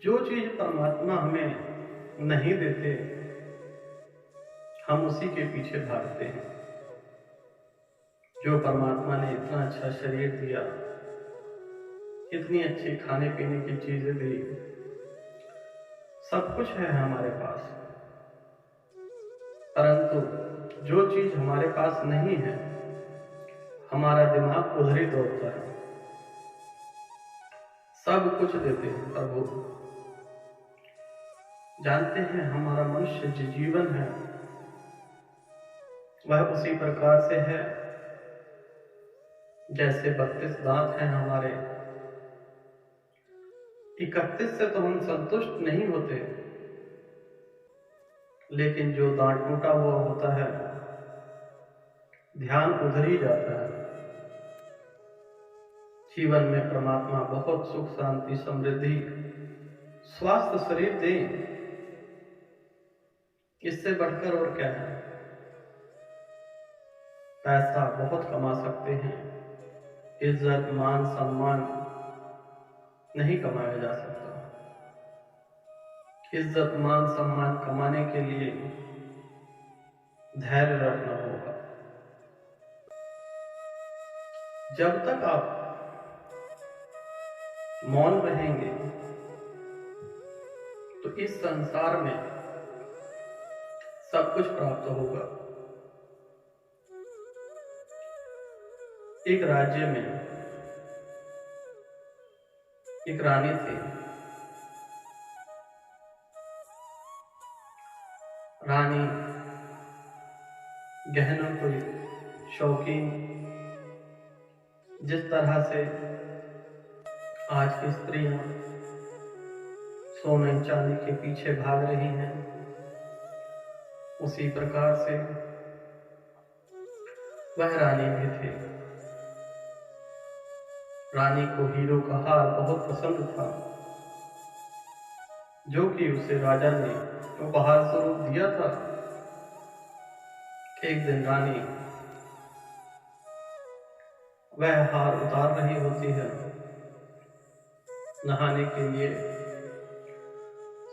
जो चीज परमात्मा हमें नहीं देते, हम उसी के पीछे भागते हैं। जो परमात्मा ने इतना अच्छा शरीर दिया, इतनी अच्छी खाने पीने की चीजें दी, सब कुछ है हमारे पास, परंतु जो चीज हमारे पास नहीं है, हमारा दिमाग उधर ही दौड़ता है। सब कुछ देते हैं प्रभु। जानते हैं हमारा मनुष्य जो जीवन है वह उसी प्रकार से है जैसे 32 दांत हैं हमारे। 31 से तो हम संतुष्ट नहीं होते, लेकिन जो दांत टूटा हुआ होता है ध्यान उधर ही जाता है। जीवन में परमात्मा बहुत सुख शांति समृद्धि स्वास्थ्य शरीर दे, इससे बढ़कर और क्या है। पैसा बहुत कमा सकते हैं, इज्जत मान सम्मान नहीं कमाया जा सकता। इज्जत मान सम्मान कमाने के लिए धैर्य रखना होगा। जब तक आप मौन रहेंगे तो इस संसार में सब कुछ प्राप्त होगा। एक राज्य में एक रानी थी। रानी गहनों की शौकीन, जिस तरह से आज की स्त्रियां सोने चांदी के पीछे भाग रही हैं, उसी प्रकार से वह रानी भी थी। रानी को हीरो का हार बहुत पसंद था, जो कि उसे राजा ने उपहार स्वरूप दिया था। एक दिन रानी वह हार उतार रही होती है, नहाने के लिए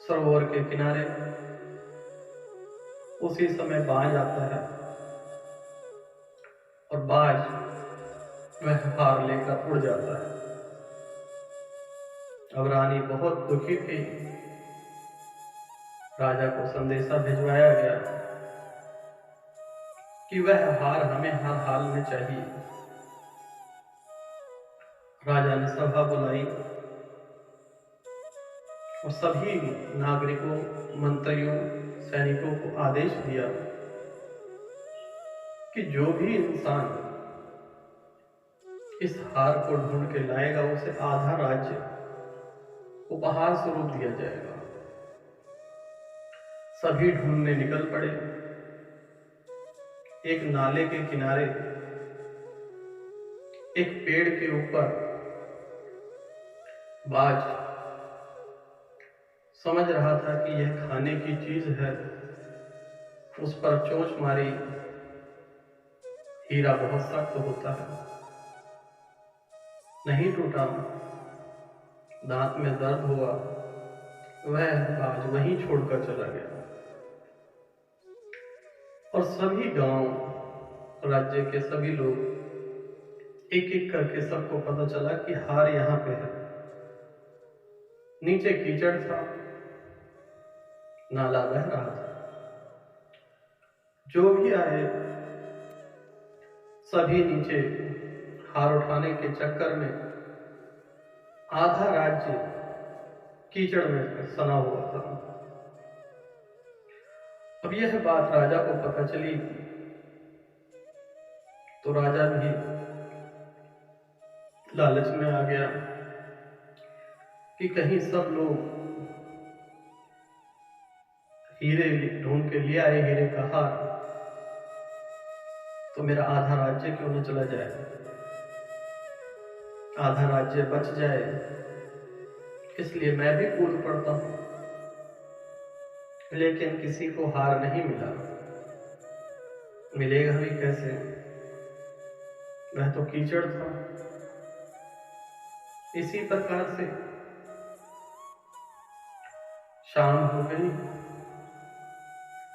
सरोवर के किनारे। उसी समय बाज आता है और बाज वह हार लेकर उड़ जाता है। अब रानी बहुत दुखी थी। राजा को संदेशा भिजवाया गया कि वह हार हमें हर हाल में चाहिए। राजा ने सभा बुलाई और सभी नागरिकों, मंत्रियों, सैनिकों को आदेश दिया कि जो भी इंसान इस हार को ढूंढ के लाएगा उसे आधा राज्य उपहार स्वरूप दिया जाएगा। सभी ढूंढने निकल पड़े। एक नाले के किनारे एक पेड़ के ऊपर बाज समझ रहा था कि यह खाने की चीज है। उस पर चोंच मारी। हीरा बहुत सख्त होता है, नहीं टूटा। दांत में दर्द हुआ। वह बाज वहीं छोड़कर चला गया। और सभी गांव राज्य के सभी लोग एक एक करके सबको पता चला कि हार यहां पे है। नीचे कीचड़ था, नाला बह रहा था। जो भी आए सभी नीचे हार उठाने के चक्कर में आधा राज्य कीचड़ में सना हुआ था। अब यह बात राजा को पता चली तो राजा भी लालच में आ गया कि कहीं सब लोग हीरे ढूंढ के लिए आए, हीरे का हार, तो मेरा आधा राज्य क्यों न चला जाए, आधा राज्य बच जाए। इसलिए मैं भी कूद पड़ता हूं। लेकिन किसी को हार नहीं मिला। मिलेगा भी कैसे, वह तो कीचड़ था। इसी प्रकार से शाम हो गई।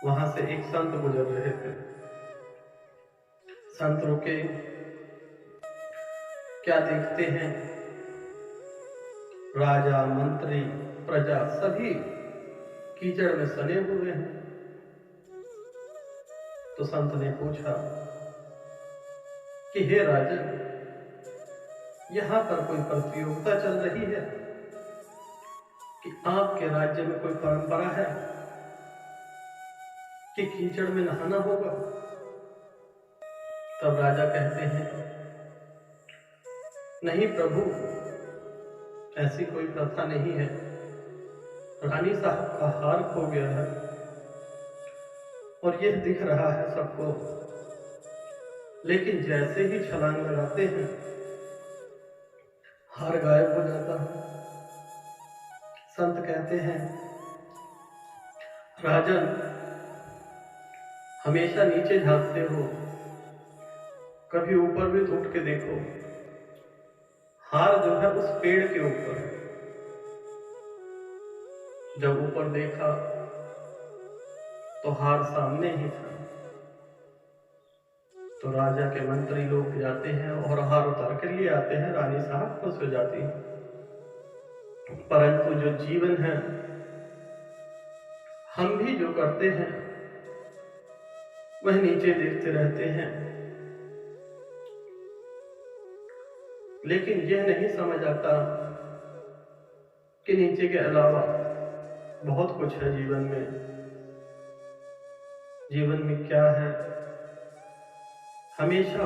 वहां से एक संत गुजर रहे थे। संत रुके, क्या देखते हैं, राजा, मंत्री, प्रजा सभी कीचड़ में सने हुए हैं। तो संत ने पूछा कि हे राजन, यहां पर कोई प्रतियोगिता चल रही है कि आपके राज्य में कोई परंपरा है कि कीचड़ में नहाना होगा? तब राजा कहते हैं, नहीं प्रभु, ऐसी कोई प्रथा नहीं है। रानी साहब का हार खो गया है और यह दिख रहा है सबको, लेकिन जैसे ही छलांग लगाते हैं हार गायब हो जाता है। संत कहते हैं, राजन, हमेशा नीचे झांकते हो, कभी ऊपर भी तो उठ के देखो। हार जो है उस पेड़ के ऊपर है। जब ऊपर देखा तो हार सामने ही था। तो राजा के मंत्री लोग जाते हैं और हार उतार कर लिए आते हैं। रानी साहब खुश हो जाती है। परंतु जो जीवन है, हम भी जो करते हैं वह नीचे देखते रहते हैं, लेकिन यह नहीं समझ आता कि नीचे के अलावा बहुत कुछ है जीवन में। जीवन में क्या है? हमेशा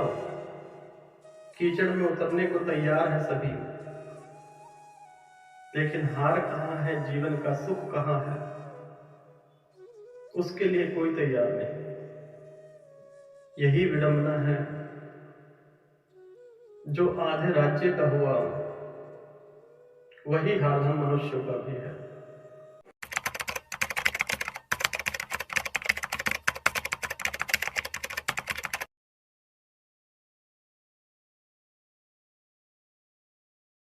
कीचड़ में उतरने को तैयार है सभी, लेकिन हार कहाँ है, जीवन का सुख कहाँ है, उसके लिए कोई तैयार नहीं। यही विडंबना है। जो आधे राज्य का हुआ वही हारना मनुष्यों का भी है।